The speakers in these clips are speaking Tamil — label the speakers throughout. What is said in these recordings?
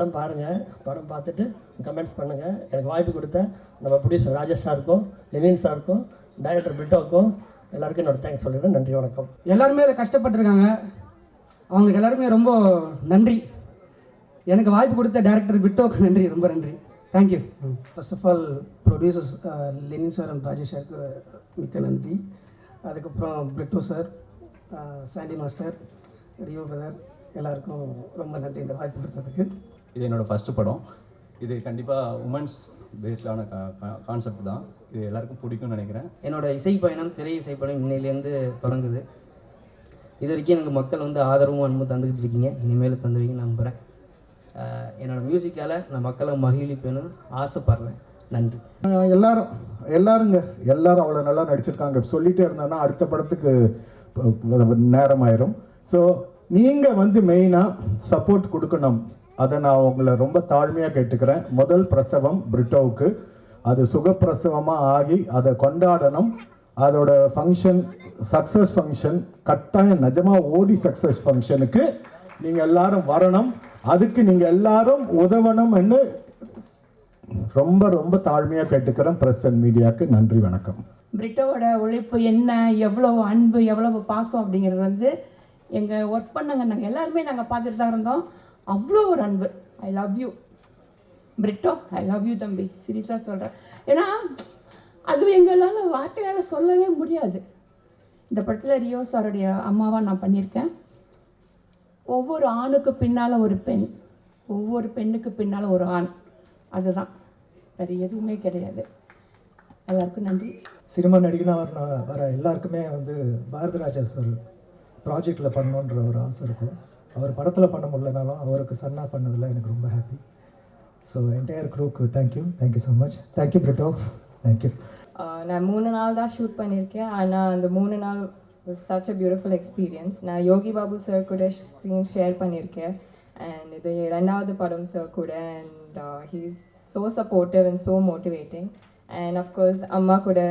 Speaker 1: படம் பாருங்கள், படம் பார்த்துட்டு கமெண்ட்ஸ் பண்ணுங்கள். எனக்கு வாய்ப்பு கொடுத்த நம்ம ப்ரொடியூசர் ராஜேஷ் சாருக்கும், லெனின் சாருக்கும், டைரக்டர் பிரிட்டோவுக்கும் எல்லாருக்கும் என்னோட தேங்க்ஸ் சொல்லிடுறேன். நன்றி, வணக்கம்.
Speaker 2: எல்லாருமே இதில் கஷ்டப்பட்டுருக்காங்க, அவங்களுக்கு எல்லாருமே ரொம்ப நன்றி. எனக்கு வாய்ப்பு கொடுத்த டைரக்டர் பிரிட்டோவுக்கு நன்றி, ரொம்ப நன்றி. Thank you. First of all producers Lenin sir and Rajesh சாருக்கு மிக்க நன்றி. அதுக்கப்புறம் Brito sir, Sandy master, Rio brother எல்லாருக்கும் ரொம்ப நன்றி இந்த வாய்ப்பு கொடுத்ததுக்கு.
Speaker 3: இது என்னோடய ஃபஸ்ட்டு படம். இது கண்டிப்பாக உமன்ஸ் பேஸ்டான கான்செப்ட் தான். இது எல்லாருக்கும் பிடிக்கும்னு நினைக்கிறேன்.
Speaker 4: என்னோடய இசை பயணம், திரை இசை பயணம் இன்னையிலேருந்து தொடங்குது. இது வரைக்கும் எனக்கு மக்கள் வந்து ஆதரவும் அன்பும் தந்துக்கிட்டு இருக்கீங்க, இனிமேல் தந்துவீங்க நம்புகிறேன். என்னோடய மியூசிக்கால் நான் மக்களை மகிழ்விப்பேன்னு ஆசைப்பட்றேன். நன்றி.
Speaker 5: எல்லாரும் அவ்வளோ நல்லா நடிச்சிருக்காங்க. சொல்லிகிட்டே இருந்தோன்னா அடுத்த படத்துக்கு நேரம் ஆயிரும். ஸோ நீங்கள் வந்து மெயினாக சப்போர்ட் கொடுக்கணும். அதை நான் உங்களை ரொம்ப தாழ்மையாக கேட்டுக்கிறேன். முதல் பிரசவம் பிரிட்டோவுக்கு, அது சுகப்பிரசவமாக ஆகி அதை கொண்டாடணும். அதோட ஃபங்க்ஷன், சக்ஸஸ் ஃபங்க்ஷன் கட்டாயம் நிஜமாக ஓடி சக்ஸஸ் ஃபங்க்ஷனுக்கு நீங்கள் எல்லாரும் வரணும். அதுக்கு நீங்கள் எல்லாரும் உதவணும்னு ரொம்ப ரொம்ப தாழ்மையாக கேட்டுக்கிறேன். ப்ரெஸ் அண்ட் மீடியாவுக்கு நன்றி, வணக்கம்.
Speaker 6: பிரிட்டோவோட உழைப்பு என்ன, எவ்வளவு அன்பு, எவ்வளவு பாசம் அப்படிங்கிறது வந்து எங்கள் ஒர்க் பண்ணாங்க நாங்கள் எல்லாருமே நாங்கள் பார்த்துட்டு தான் இருந்தோம். அவ்வளோ ஒரு அன்பு. I love you Brito, I love you தம்பி, சீரியஸாக சொல்கிறேன். ஏன்னா அது எங்களால் வார்த்தையால் சொல்லவே முடியாது. இந்த படத்தில் ரியோ சாருடைய அம்மாவாக நான் பண்ணியிருக்கேன். ஒவ்வொரு ஆணுக்கு பின்னால் ஒரு பெண், ஒவ்வொரு பெண்ணுக்கு பின்னால் ஒரு ஆண், அதுதான், வேறு எதுவுமே கிடையாது. எல்லாருக்கும் நன்றி.
Speaker 7: சினிமா நடிகனாக வர எல்லாருக்குமே வந்து பாரதிராஜா சார் ப்ராஜெக்டில் பண்ணணுன்ற ஒரு ஆசை இருக்கும். அவர் படத்தில் பண்ண முடியலனாலும் அவருக்கு சன்னா பண்ணதில் எனக்கு ரொம்ப ஹாப்பி. ஸோ என்டையர் க்ரூக்கு thank you so much. Thank you Brito, thank you.
Speaker 8: நான் 3 நாள் தான் ஷூட் பண்ணியிருக்கேன். ஆனால் அந்த 3 நாள் was such a beautiful experience. நான் யோகி பாபு சார் கூட ஸ்க்ரீன் ஷேர் பண்ணியிருக்கேன். அண்ட் இது 2வது படம் சார் கூட. And he is so supportive and so motivating. And of course, Amma kuda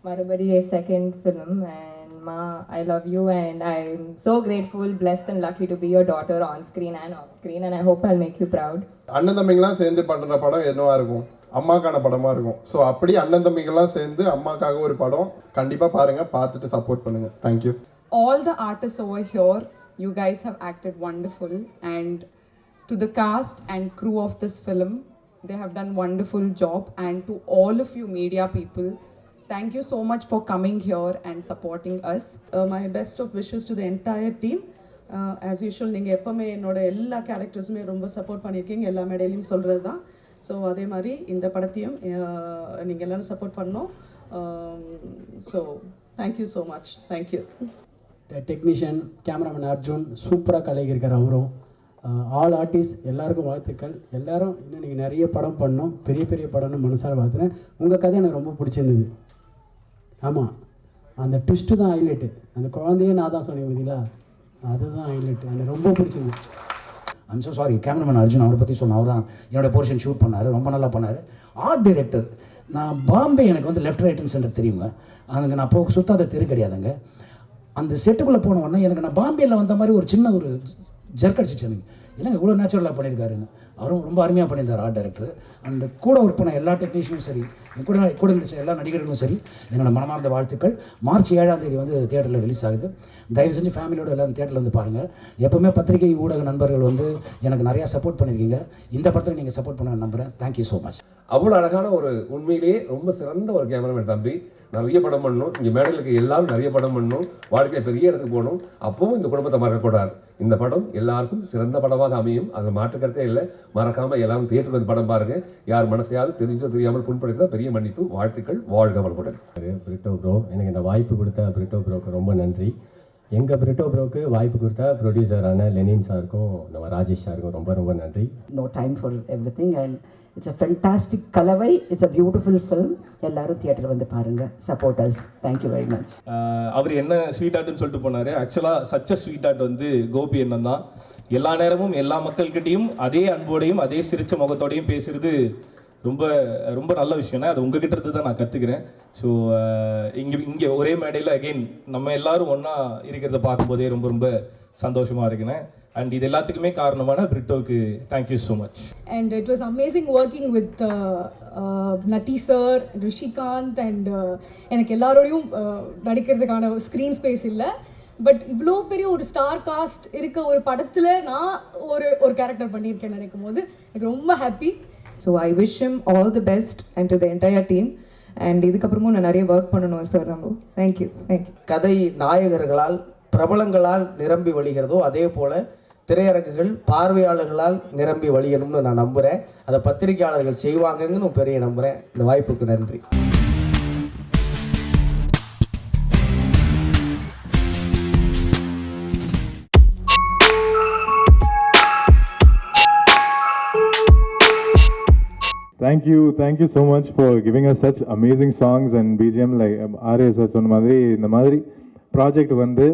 Speaker 8: marubadi a second film. And Ma, I love you and I'm so grateful, blessed and lucky to be your daughter on screen and off screen, and I hope I'll make you proud.
Speaker 9: அண்ணன் தம்பிங்களாம் சேர்ந்து பண்ணுற படம் என்னவா இருக்கும்? அம்மாக்கான படமாக இருக்கும். ஸோ அப்படி அண்ணன் தம்பிங்களாம் சேர்ந்து அம்மாக்காக ஒரு படம் கண்டிப்பாக பாருங்கள், பார்த்துட்டு சப்போர்ட் பண்ணுங்கள். Thank you.
Speaker 10: All the artists over here, you guys have acted wonderful, and to the cast and crew of this film, they have done wonderful job. And to all of you media people, thank you so much for coming here and supporting us. My best of wishes to the entire team. As usual, நீங்கள் எப்போவுமே என்னோட எல்லா கேரக்டர்ஸுமே ரொம்ப சப்போர்ட் பண்ணியிருக்கீங்க, எல்லா மேடையிலையும் சொல்கிறது தான். ஸோ அதே மாதிரி இந்த படத்தையும் நீங்கள் எல்லோரும் சப்போர்ட் பண்ணோம். So thank you so much. Thank you.
Speaker 2: Technician cameraman Arjun சூப்பராக கலைக்கிருக்கார். அவரும் ஆல் ஆர்டிஸ்ட் எல்லாருக்கும் வாழ்த்துக்கள். எல்லாரும் இன்னும் நீங்கள் நிறைய படம் பண்ணோம், பெரிய பெரிய படம்னு மனசார பார்த்துறேன். உங்கள் கதை எனக்கு ரொம்ப பிடிச்சிருந்தது. ஆமாம், அந்த ட்விஸ்ட்டு தான் ஹைலைட்டு. அந்த குழந்தையே நான் தான் சொன்னேன் பார்த்தீங்களா, அதுதான் ஹைலைட்டு. எனக்கு ரொம்ப பிடிச்சிருந்தது.
Speaker 11: I'm so sorry, cameraman Arjun அவரை பற்றி சொன்னேன். அவர் தான் என்னோடய போர்ஷன் ஷூட் பண்ணார், ரொம்ப நல்லா பண்ணார். ஆர்ட் டைரக்டர் நான் பாம்பே, எனக்கு வந்து லெஃப்ட் ரைட் சென்டர் தெரியுங்க. அதுங்க நான் போக சுத்தாத தெரு கிடையாதுங்க. அந்த செட்டுக்குள்ளே போன உடனே எனக்கு நான் பாம்பேயில் வந்த மாதிரி ஒரு சின்ன ஒரு ஜர்க் அடிச்சிச்சு எனக்கு. இல்லைங்க இவ்வளோ நேச்சுரலாக பண்ணியிருக்காருன்னு. அவரும் ரொம்ப அருமையாக பண்ணியிருந்தார் ஆர்ட் டைரக்டர். அந்த கூட ஒர்க் பண்ண எல்லா டெக்னீஷியனும் சரி, கூட நடிச்ச எல்லா நடிகர்களும் சரி, என்னோட மனமார்ந்த வாழ்த்துக்கள். மார்ச் 7ஆம் தேதி வந்து தியேட்டரில் ரிலீஸ் ஆகுது. தயவு செஞ்சு ஃபேமிலியோடு எல்லோரும் தியேட்டரில் வந்து பாருங்கள். எப்போவுமே பத்திரிகை ஊடக நண்பர்கள் வந்து எனக்கு நிறையா சப்போர்ட் பண்ணியிருக்கீங்க. இந்த படத்தில் நீங்கள் சப்போர்ட் பண்ண நம்புகிறேன். Thank you so much.
Speaker 12: அவ்வளோ அழகான ஒரு, உண்மையிலேயே ரொம்ப சிறந்த ஒரு கேமராமேன் தம்பி. நிறைய படம் பண்ணணும், இங்கே மேடையில் இருக்க எல்லாரும் நிறைய படம் பண்ணணும், வாழ்க்கையில் பெரிய இடத்துக்கு போகணும். அப்பவும் இந்த குடும்பத்தை மறக்கக்கூடாது. இந்த படம் எல்லாருக்கும் சிறந்த படமாக அமையும், அது மாற்றுக்கிறதே இல்லை. மறக்காமல் எல்லாரும் தியேட்டருக்கு வந்து படம் பாருங்கள். யார் மனசையாவது தெரிஞ்சோ தெரியாமல் புண்படுத்தினா பெரிய மன்னிப்பு. வாழ்த்துக்கள், வாழ்க வளமுடன்.
Speaker 13: பிரிட்டோ ப்ரோ, எனக்கு இந்த வாய்ப்பு கொடுத்த பிரிட்டோ ப்ரோக்கு ரொம்ப நன்றி. எங்கள் பிரிட்டோ ப்ரோக்கு வாய்ப்பு கொடுத்த ப்ரொடியூசரான லெனின் சாருக்கும் நம்ம ராஜேஷ் சாருக்கும் ரொம்ப ரொம்ப நன்றி.
Speaker 14: No time for everything and it's a fantastic கலவை. It's a beautiful film. எல்லாரும் தியேட்டர் வந்து பாருங்கள். Supporters, thank you very much.
Speaker 15: அவர் என்ன ஸ்வீட் ஆர்ட்னு சொல்லிட்டு போனார். ஆக்சுவலாக சச்ச ஸ்வீட் ஆர்ட் வந்து கோபி அண்ணன் தான். எல்லா நேரமும் எல்லா மக்கள்கிட்டையும் அதே அன்போடையும் அதே சிரிச்ச முகத்தோடையும் பேசுகிறது ரொம்ப ரொம்ப நல்ல விஷயம்னா அது உங்ககிட்ட இருந்து தான் நான் கற்றுக்கிறேன். ஸோ இங்கே ஒரே மேடையில் அகெயின் நம்ம எல்லாரும் ஒன்றா இருக்கிறத பார்க்கும்போதே ரொம்ப ரொம்ப சந்தோஷமாக இருக்குண்ணே. அண்ட் இது எல்லாத்துக்குமே காரணமான பிரிட்டோவுக்கு thank you so much.
Speaker 16: And it was amazing working with Nati sir, Rishikant and எனக்கு எல்லாரோடையும் நடிக்கிறதுக்கான ஸ்க்ரீன் ஸ்பேஸ் இல்லை. பட் இவ்வளோ பெரிய ஒரு ஸ்டார் காஸ்ட் இருக்க ஒரு படத்தில் நான் ஒரு கேரக்டர் பண்ணியிருக்கேன்னு நினைக்கும் போது எனக்கு ரொம்ப happy.
Speaker 8: So I wish him all the best and to the entire team. And இதுக்கப்புறமும் நான் நிறைய ஒர்க் பண்ணணும் சார். ரொம்ப தேங்க்யூ.
Speaker 17: கதை நாயகர்களால் பிரபலங்களால் நிரம்பி வழிகிறதோ அதே போல் திரையரங்குகள் பார்வையாளர்களால் நிரம்பி வழியணும்னு நான் நம்புகிறேன். அதை பத்திரிகையாளர்கள் செய்வாங்கன்னு பெரிய நம்புகிறேன். இந்த வாய்ப்புக்கு நன்றி.
Speaker 18: Thank you so much for giving us such amazing songs and BGM. Like Arya sir சொன்ன மாதிரி இந்த மாதிரி ப்ராஜெக்ட் வந்து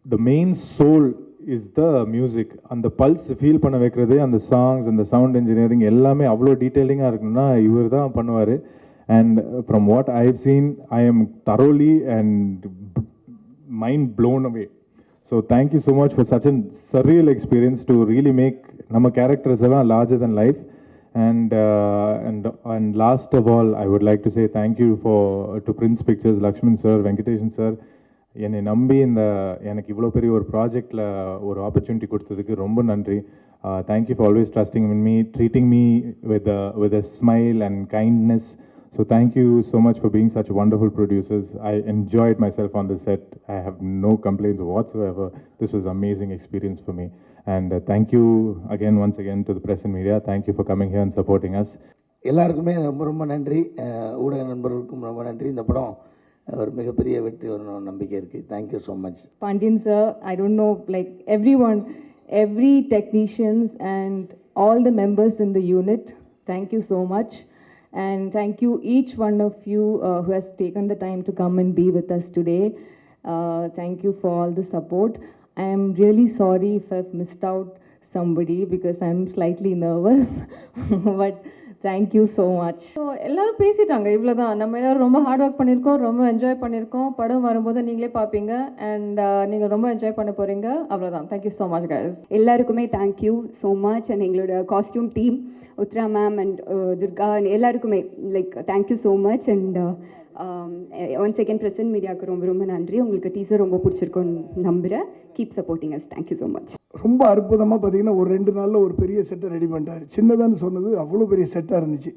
Speaker 18: the main soul is the music. அந்த பல்ஸ் ஃபீல் பண்ண வைக்கிறது அந்த சாங்ஸ் அந்த சவுண்ட் இன்ஜினியரிங் எல்லாமே அவ்வளோ டீட்டெயிலிங்காக இருக்கணும்னா இவர் தான் பண்ணுவார். And from what I have seen I am thoroughly and mind blown away. So thank you so much for such a surreal experience to really make நம்ம கேரக்டர்ஸ் எல்லாம் larger than life. And last of all, I would like to say thank you to Prince Pictures, Lakshman sir, Venkateshan sir. என்னை நம்பி எனக்கு இவ்வளோ பெரிய ஒரு ப்ராஜெக்டில் ஒரு ஆப்பர்ச்சுனிட்டி கொடுத்ததுக்கு ரொம்ப நன்றி. Thank you for always trusting in me, treating me with a smile and kindness. So thank you so much for being such wonderful producers. I enjoyed myself on the set. I have no complaints whatsoever. This was an amazing experience for me. And thank you again, once again, to the press and media. Thank you for coming here and supporting us.
Speaker 19: எல்லாருக்குமே ரொம்ப நன்றி. ஊடக நண்பர்களுக்கும் ரொம்ப நன்றி. இந்த படம் ஒரு மிகப்பெரிய வெற்றி வரணும் நம்பிக்கை இருக்குது. Thank you so much.
Speaker 20: Pandian sir, I don't know, like everyone, every technicians and all the members in the unit, thank you so much. And thank you each one of you who has taken the time to come and be with us today. Thank you for all the support. I am really sorry if I've missed out somebody because I'm slightly nervous. But thank you so much. So எல்லோரும் பேசிட்டாங்க, இவ்வளோ தான். நம்ம எல்லோரும் ரொம்ப ஹார்ட் ஒர்க் பண்ணியிருக்கோம், ரொம்ப என்ஜாய் பண்ணியிருக்கோம். படம் வரும்போது நீங்களே பார்ப்பீங்க அண்ட் நீங்கள் ரொம்ப என்ஜாய் பண்ண போகிறீங்க. அவ்வளோதான். Thank you so much guys.
Speaker 21: எல்லாருக்குமே தேங்க்யூ ஸோ மச். அண்ட் எங்களோட costume team Uthra ma'am and Durga எல்லாருக்குமே like thank you so much. And once second present மீடியாவுக்கு ரொம்ப நன்றி. உங்களுக்கு டீசர் ரொம்ப பிடிச்சிருக்கோன்னு நம்புகிறேன். Keep supporting us. Thank you so much.
Speaker 22: ரொம்ப அற்புதமாக பார்த்தீங்கன்னா ஒரு 2 நாளில் ஒரு பெரிய செட்டை ரெடி பண்ணிட்டார். சின்னதான்னு சொன்னது அவ்வளோ பெரிய செட்டாக இருந்துச்சு.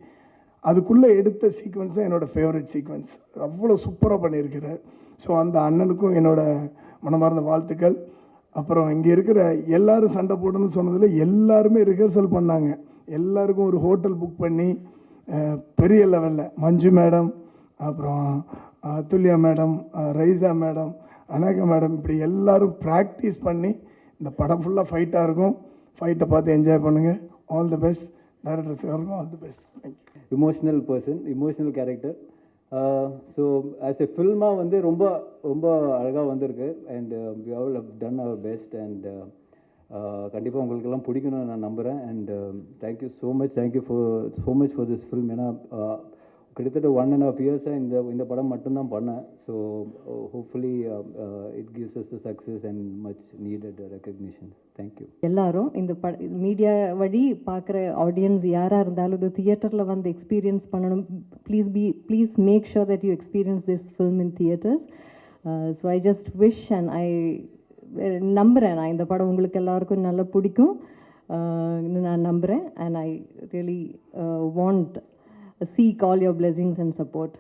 Speaker 22: அதுக்குள்ளே எடுத்த சீக்வன்ஸ் தான் என்னோடய ஃபேவரட் சீக்வன்ஸ். அவ்வளோ சூப்பராக பண்ணியிருக்கிறார். ஸோ அந்த அண்ணனுக்கும் என்னோடய மனமார்ந்த வாழ்த்துக்கள். அப்புறம் இங்கே இருக்கிற எல்லாரும் சண்டை போடணும்னு சொன்னதில் எல்லாருமே ரிஹர்சல் பண்ணாங்க. எல்லாருக்கும் ஒரு ஹோட்டல் புக் பண்ணி பெரிய லெவலில் மஞ்சு மேடம், அப்புறம் Athulya madam, Raiza madam, Anagha madam, இப்படி எல்லோரும் ப்ராக்டிஸ் பண்ணி இந்த படம் ஃபுல்லாக ஃபைட்டாக இருக்கும். ஃபைட்டை பார்த்து என்ஜாய் பண்ணுங்கள். All the best. டைரக்டர் சாருக்கும் all the best. Thank you.
Speaker 23: Emotional person, emotional character. So as a ஃபில்மாக வந்து ரொம்ப ரொம்ப அழகாக வந்திருக்கு. And we all have done our best. And கண்டிப்பாக உங்களுக்கெல்லாம் பிடிக்கணும்னு நான் நம்புகிறேன். And thank you so much for this film. ஏன்னா கிட்டத்தட்ட 1.5 இயர்ஸாக இந்த படம் மட்டும்தான் பண்ணேன். So hopefully it gives us the success and much needed recognition. Thank you.
Speaker 20: எல்லாரும் இந்த மீடியா வழி பார்க்குற ஆடியன்ஸ் யாராக இருந்தாலும் இது தியேட்டரில் வந்து எக்ஸ்பீரியன்ஸ் பண்ணணும். Please make sure that you experience this film in theatres. So I just wish and I நம்புகிறேன் நான் இந்த படம் உங்களுக்கு எல்லாருக்கும் நல்லா பிடிக்கும் நான் நம்புகிறேன். And I really want seek all your blessings and support.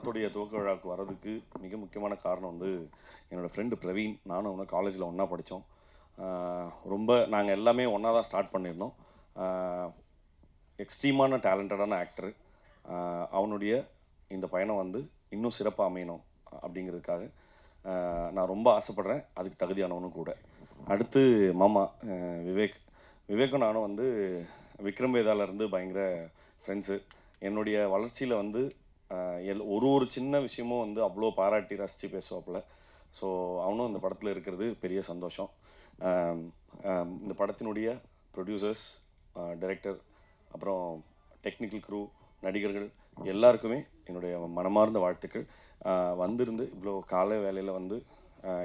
Speaker 1: படத்துடைய துவக்க விழாவுக்கு வர்றதுக்கு மிக முக்கியமான காரணம் வந்து என்னோடய ஃப்ரெண்டு பிரவீன். நானும் அவனை காலேஜில் ஒன்றா படித்தோம். ரொம்ப நாங்கள் எல்லாமே ஒன்றா தான் ஸ்டார்ட் பண்ணியிருந்தோம். எக்ஸ்ட்ரீமான டேலண்டடான ஆக்டரு. அவனுடைய இந்த பயணம் வந்து இன்னும் சிறப்பாக அமையணும் அப்படிங்கிறதுக்காக நான் ரொம்ப ஆசைப்பட்றேன். அதுக்கு தகுதியானவனும் கூட. அடுத்து மாமா விவேக்கும் நானும் வந்து விக்ரம் வேதாலேருந்து பயங்கர ஃப்ரெண்ட்ஸு. என்னுடைய வளர்ச்சியில் வந்து ஒரு சின்ன விஷயமும் வந்து அவ்வளோ பாராட்டி ரசித்து பேசுவாப்புல. ஸோ அவனும் இந்த படத்தில் இருக்கிறது பெரிய சந்தோஷம். இந்த படத்தினுடைய ப்ரொடியூசர்ஸ், டைரக்டர், அப்புறம் டெக்னிக்கல் க்ரூ, நடிகர்கள் எல்லாருக்குமே என்னுடைய மனமார்ந்த வாழ்த்துக்கள். வந்திருந்து இவ்வளோ காலை வேலையில் வந்து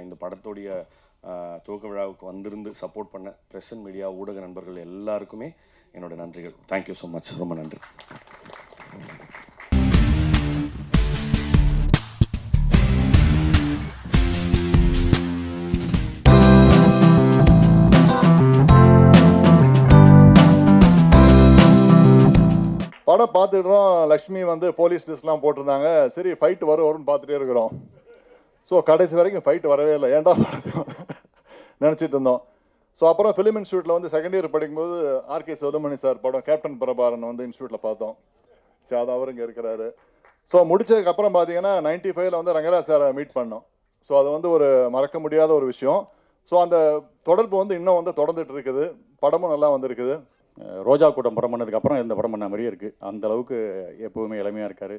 Speaker 1: இந்த படத்துடைய துவக்க விழாவுக்கு வந்திருந்து சப்போர்ட் பண்ண ப்ரெஸ் அண்ட் மீடியா ஊடக நண்பர்கள் எல்லாருக்குமே என்னோடய நன்றிகள். Thank you so much. ரொம்ப நன்றி.
Speaker 3: படம் பார்த்துடுறோம். லக்ஷ்மி வந்து போலீஸ் ட்ரெஸ்லாம் போட்டிருந்தாங்க. சரி ஃபைட் வரும்னு பார்த்துட்டே இருக்கிறோம். ஸோ கடைசி வரைக்கும் ஃபைட் வரவே இல்லை. ஏன்டா நினச்சிட்டு இருந்தோம். ஸோ அப்புறம் ஃபிலிம் இன்ஸ்டியூட்டில் வந்து செகண்ட் இயர் படிக்கும்போது ஆர்கே சுப்ரமணி சார் படம் கேப்டன் பிரபாரன் வந்து இன்ஸ்டியூட்டில் பார்த்தோம். சரி அது அவர் இங்கே இருக்கிறாரு. ஸோ முடிச்சதுக்கப்புறம் பார்த்தீங்கன்னா 95 வந்து ரங்கராஜ் சாரை மீட் பண்ணோம். ஸோ அது வந்து ஒரு மறக்க முடியாத ஒரு விஷயம். ஸோ அந்த தொடர்பு வந்து இன்னும் வந்து தொடர்ந்துட்டு இருக்குது. படமும் நல்லா வந்திருக்குது.
Speaker 4: ரோஜா கூட்டம் படம் பண்ணதுக்கப்புறம் இந்த படம் பண்ண மாதிரியே இருக்குது. அந்த அளவுக்கு எப்போவுமே இளமையாக இருக்கார்.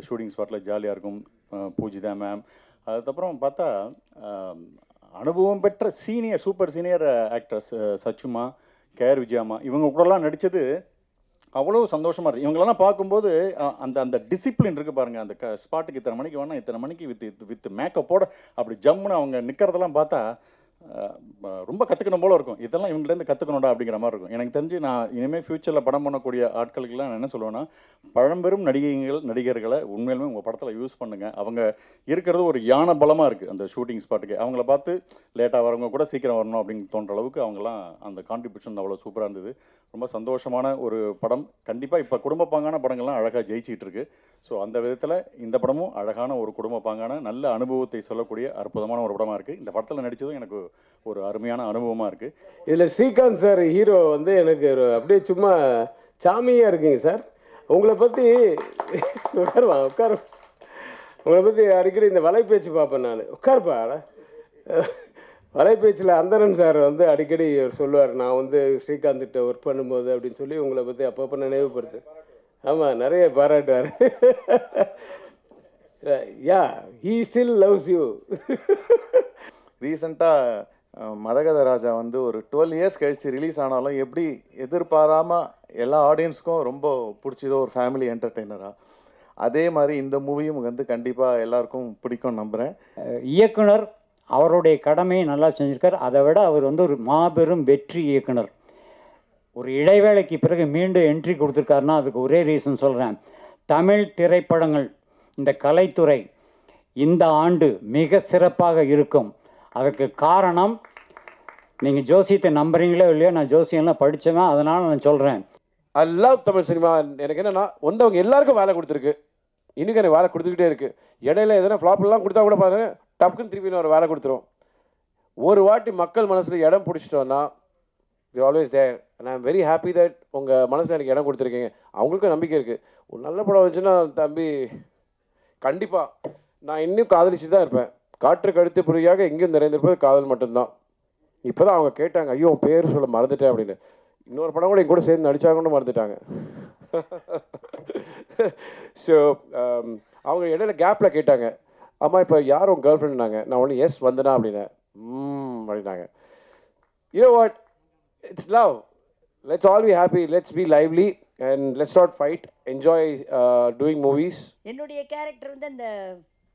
Speaker 4: ஷூட்டிங் ஸ்பாட்டில் ஜாலியாக இருக்கும். பூஜிதா மேம். அதுக்கப்புறம் பார்த்தா அனுபவம் பெற்ற சூப்பர் சீனியர் ஆக்டர்ஸ் சச்சுமா, கேஆர் விஜயாமா, இவங்க கூடலாம் நடித்தது அவ்வளோ சந்தோஷமாக இருக்குது. இவங்களெல்லாம் பார்க்கும்போது அந்த டிசிப்ளின் இருக்குது பாருங்கள். அந்த ஸ்பாட்டுக்கு இத்தனை மணிக்கு வேணால் இத்தனை மணிக்கு வித் மேக்கப்போட அப்படி ஜம்முன்னு அவங்க நிற்கிறதெல்லாம் பார்த்தா ரொம்ப கற்றுக்கணும் போல இருக்கும். இதெல்லாம் இவங்கலேருந்து கற்றுக்கணும்டா அப்படிங்கிற மாதிரி இருக்கும். எனக்கு தெரிஞ்சு நான் இனிமேல் ஃப்யூச்சரில் படம் பண்ணக்கூடிய ஆட்களுக்கெல்லாம் நான் என்ன சொல்லுவேன்னா, பழம்பெரும் நடிகர்களை உண்மையிலுமே உங்கள் படத்தில் யூஸ் பண்ணுங்கள். அவங்க இருக்கிறது ஒரு யானை பலமாக இருக்குது அந்த ஷூட்டிங் ஸ்பாட்டுக்கு. அவங்கள பார்த்து லேட்டாக வரவங்க கூட சீக்கிரம் வரணும் அப்படின்னு தோன்ற அளவுக்கு அவங்களாம் அந்த கான்ட்ரிபியூஷன் அவ்வளோ சூப்பராக இருந்தது. ரொம்ப சந்தோஷமான ஒரு படம். கண்டிப்பாக இப்போ குடும்ப பாங்கான படங்கள்லாம் அழகாக ஜெயிச்சிட்டு இருக்கு. ஸோ அந்த விதத்தில் இந்த படமும் அழகான ஒரு குடும்ப பாங்கான நல்ல அனுபவத்தை சொல்லக்கூடிய அற்புதமான ஒரு படமாக இருக்குது. இந்த படத்தில் நடித்ததும் எனக்கு ஒரு அருமையான அனுபவமாக இருக்குது.
Speaker 17: இதில் ஸ்ரீகாந்த் சார் ஹீரோ வந்து எனக்கு அப்படியே சும்மா சாமியாக இருக்குங்க சார். உங்களை பற்றி உங்களை பற்றி அடிக்கடி இந்த வலைப்பேச்சு பார்ப்பேன் நான். உட்காருப்பா. வலைப்பேச்சில் அந்தரன் சார் வந்து அடிக்கடி சொல்லுவார், நான் வந்து ஸ்ரீகாந்த்கிட்ட ஒர்க் பண்ணும்போது அப்படின்னு சொல்லி உங்களை பற்றி அப்பப்போ நினைவுபடுத்து. ஆமாம், நிறைய பாராட்டுவார். யா, ஹீ ஸ்டில் லவ்ஸ் யூ.
Speaker 24: ரீசெண்டாக மதகத ராஜா வந்து ஒரு 12 இயர்ஸ் கழித்து ரிலீஸ் ஆனாலும் எப்படி எதிர்பாராமல் எல்லா ஆடியன்ஸுக்கும் ரொம்ப பிடிச்சதோ ஒரு ஃபேமிலி என்டர்டெய்னராக, அதே மாதிரி இந்த மூவியும் வந்து கண்டிப்பாக எல்லாருக்கும் பிடிக்கும் நம்புகிறேன்.
Speaker 25: இயக்குனர் அவருடைய கடமையை நல்லா செஞ்சுருக்கார். அதை விட அவர் வந்து ஒரு மாபெரும் வெற்றி இயக்குனர். ஒரு இடைவேளைக்கு பிறகு மீண்டும் என்ட்ரி கொடுத்துருக்காருன்னா அதுக்கு ஒரே ரீசன் சொல்கிறேன். தமிழ் திரைப்படங்கள், இந்த கலைத்துறை இந்த ஆண்டு மிக சிறப்பாக இருக்கும். அதற்கு காரணம், நீங்கள் ஜோசியத்தை நம்புறீங்களோ இல்லையோ, நான் ஜோசியம்லாம் படித்தவன், அதனால் நான் சொல்கிறேன்.
Speaker 17: I love Tamil cinema. எனக்கு என்னென்னா வந்தவங்க எல்லாருக்கும் வேலை கொடுத்துருக்கு. இன்னும் எனக்கு வேலை கொடுத்துக்கிட்டே இருக்குது. இடையில எதனா ஃப்ளாப்லாம் கொடுத்தா கூட பாருங்க, டப்புக்குன்னு திருப்பி ஒரு வேலை கொடுத்துரும். ஒரு வாட்டி மக்கள் மனசில் இடம் பிடிச்சிட்டோன்னா you always there. And I am very happy that உங்கள் மனசில் எனக்கு இடம் கொடுத்துருக்கீங்க. அவங்களுக்கும் நம்பிக்கை இருக்குது. ஒரு நல்ல படம் வந்துச்சுன்னா தம்பி கண்டிப்பாக நான் இன்னும் காதலிச்சு தான் இருப்பேன். காற்றுக்கு அடுத்த பிறகு எங்கேயும் நிறைந்திருப்பது காதல் மட்டும்தான். இப்போ தான் அவங்க கேட்டாங்க, ஐயோ பேர் சொல்ல மறந்துட்டேன் அப்படின்னு. இன்னொரு படம் கூட என் கூட சேர்ந்து நடிச்சாங்கன்னு மறந்துட்டாங்க. ஸோ அவங்க இடையில கேப்பில் கேட்டாங்க, அம்மா இப்போ யார் உங்கள் கேர்ள் ஃப்ரெண்ட்னாங்க. நான் ஒன்று எஸ் வந்தனா அப்படின்னேன். அப்படின்னாங்க. You what, it's love. Let's all be happy, let's be lively and let's not fight, enjoy doing movies.
Speaker 26: என்னுடைய கேரக்டர் வந்து அந்த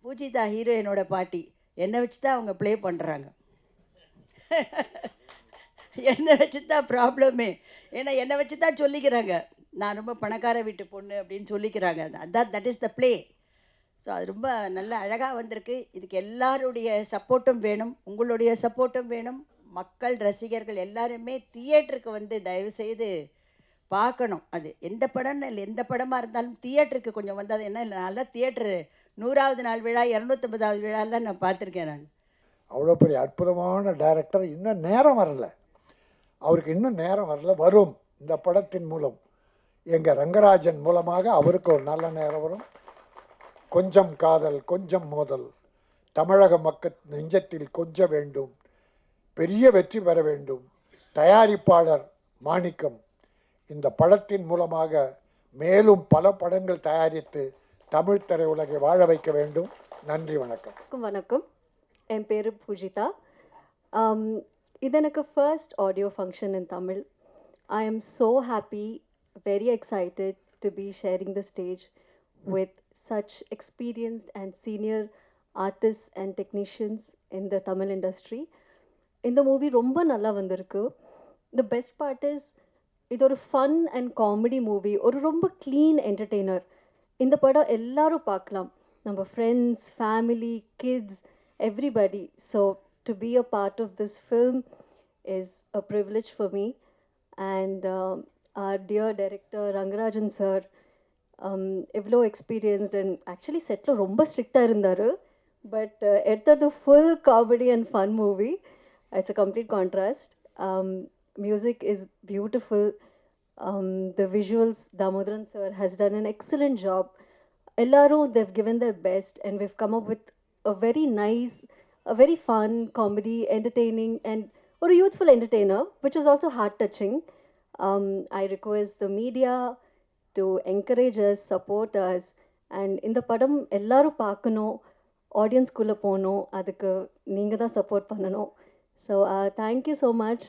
Speaker 26: பூஜிதா ஹீரோயினோட பாட்டி. என்னை வச்சு தான் அவங்க ப்ளே பண்ணுறாங்க. என்னை வச்சு தான் ப்ராப்ளமே. ஏன்னா என்னை வச்சு தான் சொல்லிக்கிறாங்க, நான் ரொம்ப பணக்கார வீட்டு பொண்ணு அப்படின்னு சொல்லிக்கிறாங்க. That is the play. So அது ரொம்ப நல்ல அழகாக வந்திருக்கு. இதுக்கு எல்லாருடைய சப்போர்ட்டும் வேணும், உங்களுடைய சப்போர்ட்டும் வேணும். மக்கள் ரசிகர்கள் எல்லாருமே தியேட்டருக்கு வந்து தயவுசெய்து பார்க்கணும். அது எந்த படம்னு இல்லை, எந்த படமாக இருந்தாலும் தியேட்டருக்கு கொஞ்சம் வந்தது என்ன இல்லை, நல்லா தியேட்டரு 100வது நாள் விழா 250வது விழாலாம் நான் பார்த்துருக்கேன். நான்
Speaker 2: அவ்வளோ பெரிய அற்புதமான டைரக்டர், இன்னும் நேரம் வரல, அவருக்கு இன்னும் நேரம் வரல, வரும். இந்த படத்தின் மூலம் எங்கள் ரங்கராஜன் மூலமாக அவருக்கு ஒரு நல்ல நேரம் வரும். கொஞ்சம் காதல் கொஞ்சம் மோதல், தமிழக மக்கள் நெஞ்சத்தில் கொஞ்ச வேண்டும், பெரிய வெற்றி பெற வேண்டும். தயாரிப்பாளர் மாணிக்கம் இந்த படத்தின் மூலமாக மேலும் பல படங்கள் தயாரித்து தமிழ் திரையுலகை வாழ வைக்க வேண்டும். நன்றி, வணக்கம்.
Speaker 5: வணக்கம், என் பேர் பூஜிதா. இது எனக்கு first audio function in Tamil. I am so happy, very excited to be sharing the stage with such experienced and senior artists and technicians in the Tamil industry. இந்த மூவி ரொம்ப நல்லா வந்திருக்கு. The best part is இது ஒரு ஃபன் அண்ட் காமெடி மூவி, ஒரு ரொம்ப க்ளீன் என்டர்டெய்னர். இந்த படம் எல்லாரும் பார்க்கலாம், நம்ம friends, family, kids, everybody. So to be a part of this film is a privilege for me. And our dear director Rangarajan sir எவ்வளோ எக்ஸ்பீரியன்ஸ்ட் அண்ட் ஆக்சுவலி செட்டில் ரொம்ப ஸ்ட்ரிக்டாக இருந்தார். பட் எடுத்தது full comedy and fun movie. It's a complete contrast. Music is beautiful. The visuals, Damodaran sir has done an excellent job. Ellarum, they've given their best and we've come up with a very nice, a very fun, comedy, entertaining and a youthful entertainer, which is also heart-touching. I request the media to encourage us, support us, and இந்த படம் எல்லாரும் பார்க்கணும், ஆடியன்ஸ்குள்ளே போகணும், அதுக்கு நீங்கள் தான் சப்போர்ட் பண்ணணும். So thank you so much.